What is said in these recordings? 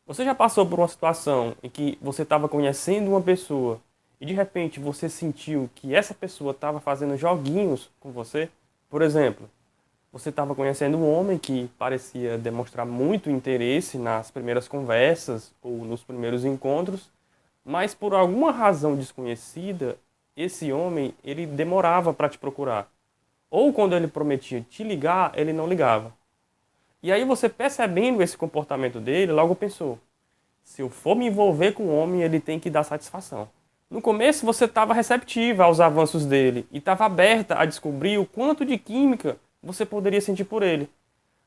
Você já passou por uma situação em que você estava conhecendo uma pessoa e de repente você sentiu que essa pessoa estava fazendo joguinhos com você? Por exemplo, você estava conhecendo um homem que parecia demonstrar muito interesse nas primeiras conversas ou nos primeiros encontros, mas por alguma razão desconhecida, esse homem ele demorava para te procurar. Ou quando ele prometia te ligar, ele não ligava. E aí você percebendo esse comportamento dele, logo pensou: se eu for me envolver com o homem, ele tem que dar satisfação. No começo você estava receptiva aos avanços dele e estava aberta a descobrir o quanto de química você poderia sentir por ele.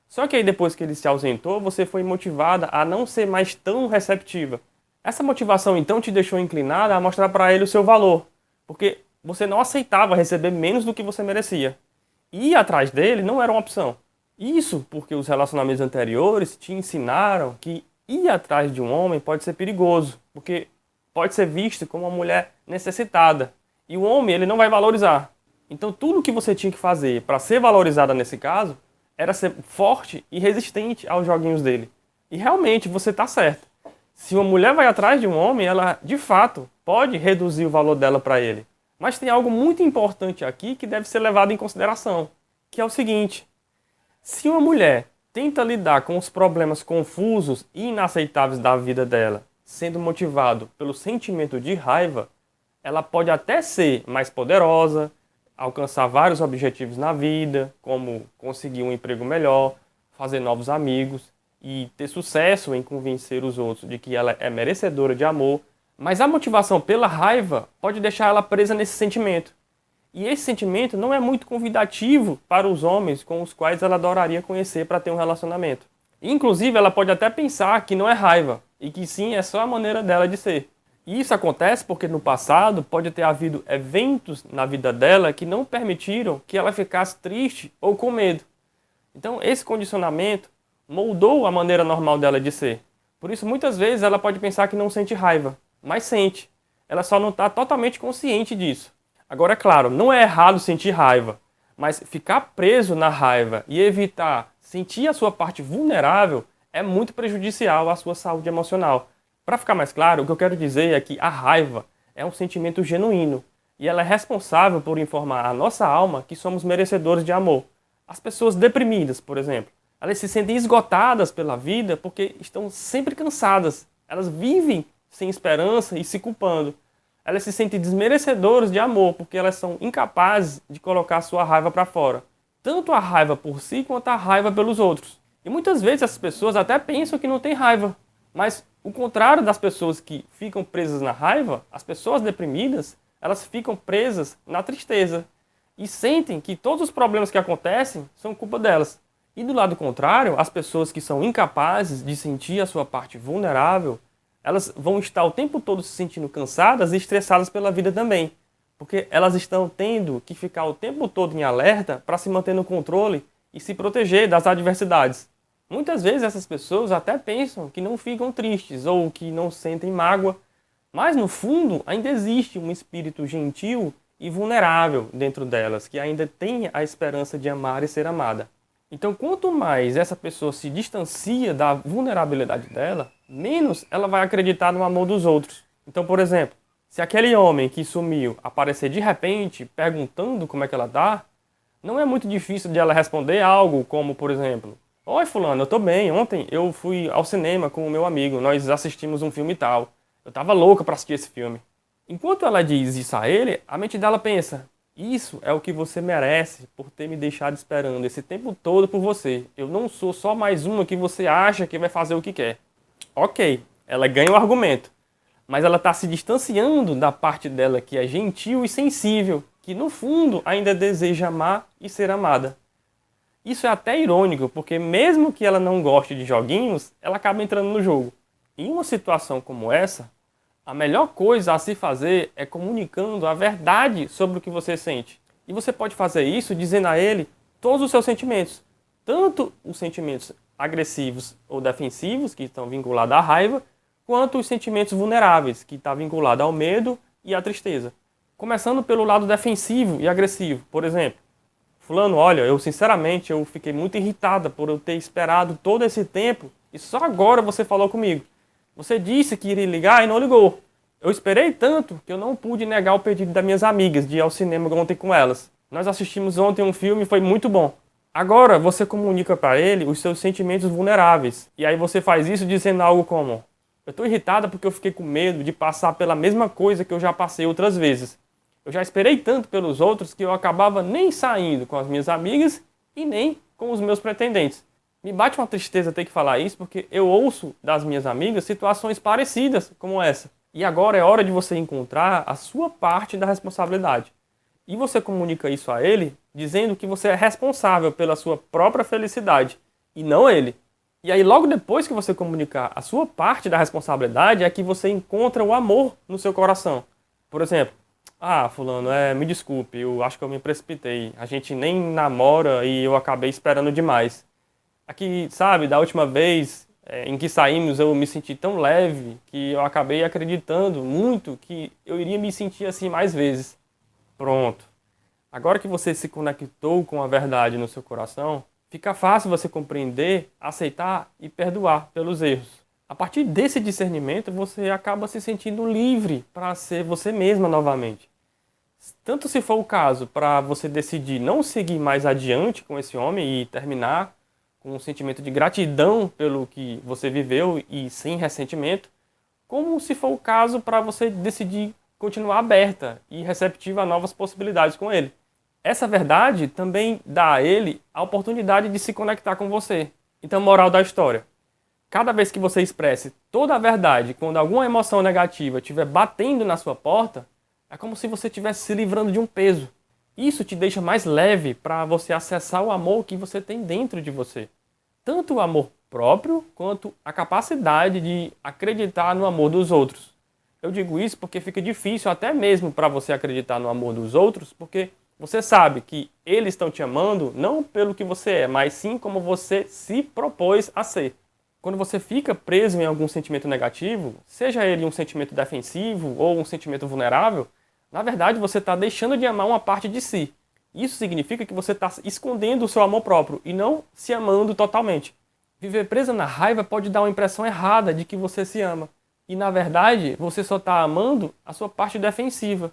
Só que aí depois que ele se ausentou, você foi motivada a não ser mais tão receptiva. Essa motivação então te deixou inclinada a mostrar para ele o seu valor, porque você não aceitava receber menos do que você merecia. E ir atrás dele não era uma opção. Isso porque os relacionamentos anteriores te ensinaram que ir atrás de um homem pode ser perigoso, porque pode ser visto como uma mulher necessitada. E o homem, ele não vai valorizar. Então tudo que você tinha que fazer para ser valorizada nesse caso era ser forte e resistente aos joguinhos dele. E realmente você está certo. Se uma mulher vai atrás de um homem, ela de fato pode reduzir o valor dela para ele. Mas tem algo muito importante aqui que deve ser levado em consideração, que é o seguinte: se uma mulher tenta lidar com os problemas confusos e inaceitáveis da vida dela, sendo motivado pelo sentimento de raiva, ela pode até ser mais poderosa, alcançar vários objetivos na vida, como conseguir um emprego melhor, fazer novos amigos e ter sucesso em convencer os outros de que ela é merecedora de amor, mas a motivação pela raiva pode deixar ela presa nesse sentimento. E esse sentimento não é muito convidativo para os homens com os quais ela adoraria conhecer para ter um relacionamento. Inclusive, ela pode até pensar que não é raiva, e que sim, é só a maneira dela de ser. E isso acontece porque no passado pode ter havido eventos na vida dela que não permitiram que ela ficasse triste ou com medo. Então, esse condicionamento moldou a maneira normal dela de ser. Por isso, muitas vezes ela pode pensar que não sente raiva, mas sente. Ela só não está totalmente consciente disso. Agora, é claro, não é errado sentir raiva, mas ficar preso na raiva e evitar sentir a sua parte vulnerável é muito prejudicial à sua saúde emocional. Para ficar mais claro, o que eu quero dizer é que a raiva é um sentimento genuíno e ela é responsável por informar a nossa alma que somos merecedores de amor. As pessoas deprimidas, por exemplo, elas se sentem esgotadas pela vida porque estão sempre cansadas. Elas vivem sem esperança e se culpando. Elas se sentem desmerecedoras de amor porque elas são incapazes de colocar sua raiva para fora. Tanto a raiva por si quanto a raiva pelos outros. E muitas vezes essas pessoas até pensam que não têm raiva. Mas o contrário das pessoas que ficam presas na raiva, as pessoas deprimidas, elas ficam presas na tristeza. E sentem que todos os problemas que acontecem são culpa delas. E do lado contrário, as pessoas que são incapazes de sentir a sua parte vulnerável, elas vão estar o tempo todo se sentindo cansadas e estressadas pela vida também. Porque elas estão tendo que ficar o tempo todo em alerta para se manter no controle e se proteger das adversidades. Muitas vezes essas pessoas até pensam que não ficam tristes ou que não sentem mágoa, mas no fundo ainda existe um espírito gentil e vulnerável dentro delas, que ainda tem a esperança de amar e ser amada. Então, quanto mais essa pessoa se distancia da vulnerabilidade dela, menos ela vai acreditar no amor dos outros. Então, por exemplo, se aquele homem que sumiu aparecer de repente perguntando como é que ela tá, não é muito difícil de ela responder algo como, por exemplo: oi fulano, eu tô bem, ontem eu fui ao cinema com o meu amigo, nós assistimos um filme e tal. Eu tava louca para assistir esse filme. Enquanto ela diz isso a ele, a mente dela pensa: isso é o que você merece por ter me deixado esperando esse tempo todo por você. Eu não sou só mais uma que você acha que vai fazer o que quer. Ok, ela ganha o argumento, mas ela está se distanciando da parte dela que é gentil e sensível, que no fundo ainda deseja amar e ser amada. Isso é até irônico, porque mesmo que ela não goste de joguinhos, ela acaba entrando no jogo. Em uma situação como essa, a melhor coisa a se fazer é comunicando a verdade sobre o que você sente. E você pode fazer isso dizendo a ele todos os seus sentimentos. Tanto os sentimentos agressivos ou defensivos, que estão vinculados à raiva, quanto os sentimentos vulneráveis, que estão vinculados ao medo e à tristeza. Começando pelo lado defensivo e agressivo. Por exemplo: fulano, olha, eu sinceramente eu fiquei muito irritada por eu ter esperado todo esse tempo e só agora você falou comigo. Você disse que iria ligar e não ligou. Eu esperei tanto que eu não pude negar o pedido das minhas amigas de ir ao cinema ontem com elas. Nós assistimos ontem um filme e foi muito bom. Agora você comunica para ele os seus sentimentos vulneráveis. E aí você faz isso dizendo algo como: eu estou irritada porque eu fiquei com medo de passar pela mesma coisa que eu já passei outras vezes. Eu já esperei tanto pelos outros que eu acabava nem saindo com as minhas amigas e nem com os meus pretendentes. Me bate uma tristeza ter que falar isso porque eu ouço das minhas amigas situações parecidas como essa. E agora é hora de você encontrar a sua parte da responsabilidade. E você comunica isso a ele dizendo que você é responsável pela sua própria felicidade e não ele. E aí logo depois que você comunicar a sua parte da responsabilidade é que você encontra o amor no seu coração. Por exemplo, fulano, me desculpe, eu acho que eu me precipitei. A gente nem namora e eu acabei esperando demais. Aqui, sabe, da última vez em que saímos eu me senti tão leve que eu acabei acreditando muito que eu iria me sentir assim mais vezes. Pronto. Agora que você se conectou com a verdade no seu coração, fica fácil você compreender, aceitar e perdoar pelos erros. A partir desse discernimento, você acaba se sentindo livre para ser você mesma novamente. Tanto se for o caso para você decidir não seguir mais adiante com esse homem e terminar com um sentimento de gratidão pelo que você viveu e sem ressentimento, como se for o caso para você decidir continuar aberta e receptiva a novas possibilidades com ele. Essa verdade também dá a ele a oportunidade de se conectar com você. Então, moral da história: cada vez que você expresse toda a verdade, quando alguma emoção negativa estiver batendo na sua porta, é como se você estivesse se livrando de um peso. Isso te deixa mais leve para você acessar o amor que você tem dentro de você. Tanto o amor próprio, quanto a capacidade de acreditar no amor dos outros. Eu digo isso porque fica difícil até mesmo para você acreditar no amor dos outros, porque você sabe que eles estão te amando não pelo que você é, mas sim como você se propôs a ser. Quando você fica preso em algum sentimento negativo, seja ele um sentimento defensivo ou um sentimento vulnerável, na verdade você está deixando de amar uma parte de si. Isso significa que você está escondendo o seu amor próprio e não se amando totalmente. Viver presa na raiva pode dar uma impressão errada de que você se ama. E na verdade, você só está amando a sua parte defensiva.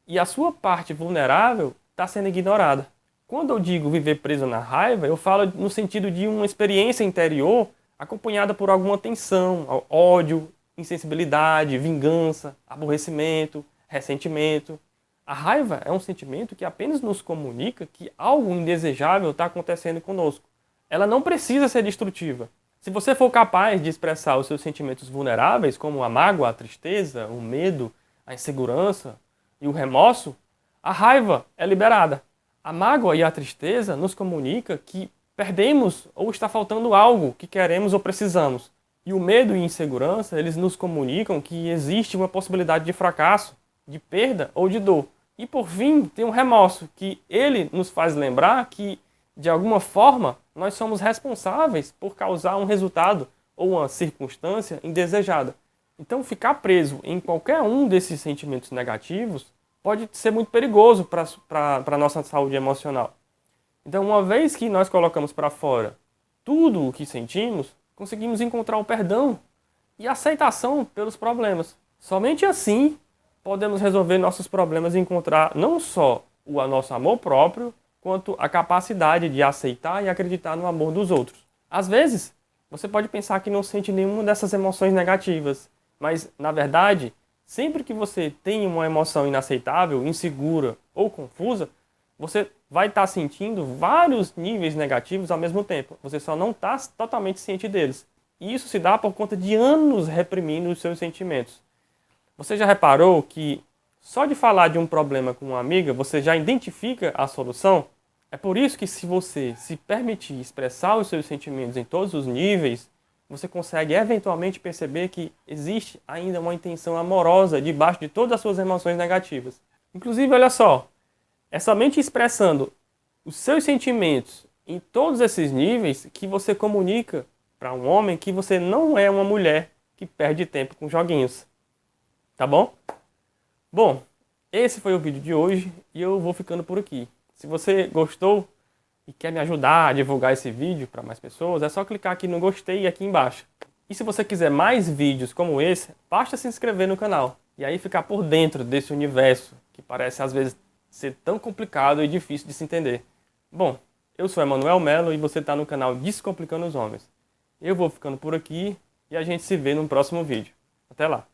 E a sua parte vulnerável está sendo ignorada. Quando eu digo viver preso na raiva, eu falo no sentido de uma experiência interior acompanhada por alguma tensão, ódio, insensibilidade, vingança, aborrecimento, ressentimento. A raiva é um sentimento que apenas nos comunica que algo indesejável está acontecendo conosco. Ela não precisa ser destrutiva. Se você for capaz de expressar os seus sentimentos vulneráveis, como a mágoa, a tristeza, o medo, a insegurança e o remorso, a raiva é liberada. A mágoa e a tristeza nos comunicam que perdemos ou está faltando algo que queremos ou precisamos. E o medo e a insegurança, eles nos comunicam que existe uma possibilidade de fracasso, de perda ou de dor. E por fim, tem um remorso, que ele nos faz lembrar que, de alguma forma, nós somos responsáveis por causar um resultado ou uma circunstância indesejada. Então, ficar preso em qualquer um desses sentimentos negativos pode ser muito perigoso para a nossa saúde emocional. Então, uma vez que nós colocamos para fora tudo o que sentimos, conseguimos encontrar o perdão e a aceitação pelos problemas. Somente assim podemos resolver nossos problemas e encontrar não só o nosso amor próprio, quanto a capacidade de aceitar e acreditar no amor dos outros. Às vezes, você pode pensar que não sente nenhuma dessas emoções negativas, mas, na verdade, sempre que você tem uma emoção inaceitável, insegura ou confusa, você vai estar sentindo vários níveis negativos ao mesmo tempo. Você só não está totalmente ciente deles. E isso se dá por conta de anos reprimindo os seus sentimentos. Você já reparou que só de falar de um problema com uma amiga, você já identifica a solução? É por isso que se você se permitir expressar os seus sentimentos em todos os níveis, você consegue eventualmente perceber que existe ainda uma intenção amorosa debaixo de todas as suas emoções negativas. Inclusive, olha só, é somente expressando os seus sentimentos em todos esses níveis que você comunica para um homem que você não é uma mulher que perde tempo com joguinhos. Tá bom? Bom, esse foi o vídeo de hoje e eu vou ficando por aqui. Se você gostou e quer me ajudar a divulgar esse vídeo para mais pessoas, é só clicar aqui no gostei aqui embaixo. E se você quiser mais vídeos como esse, basta se inscrever no canal. E aí ficar por dentro desse universo que parece às vezes ser tão complicado e difícil de se entender. Bom, eu sou Emanuel Melo e você está no canal Descomplicando os Homens. Eu vou ficando por aqui e a gente se vê no próximo vídeo. Até lá!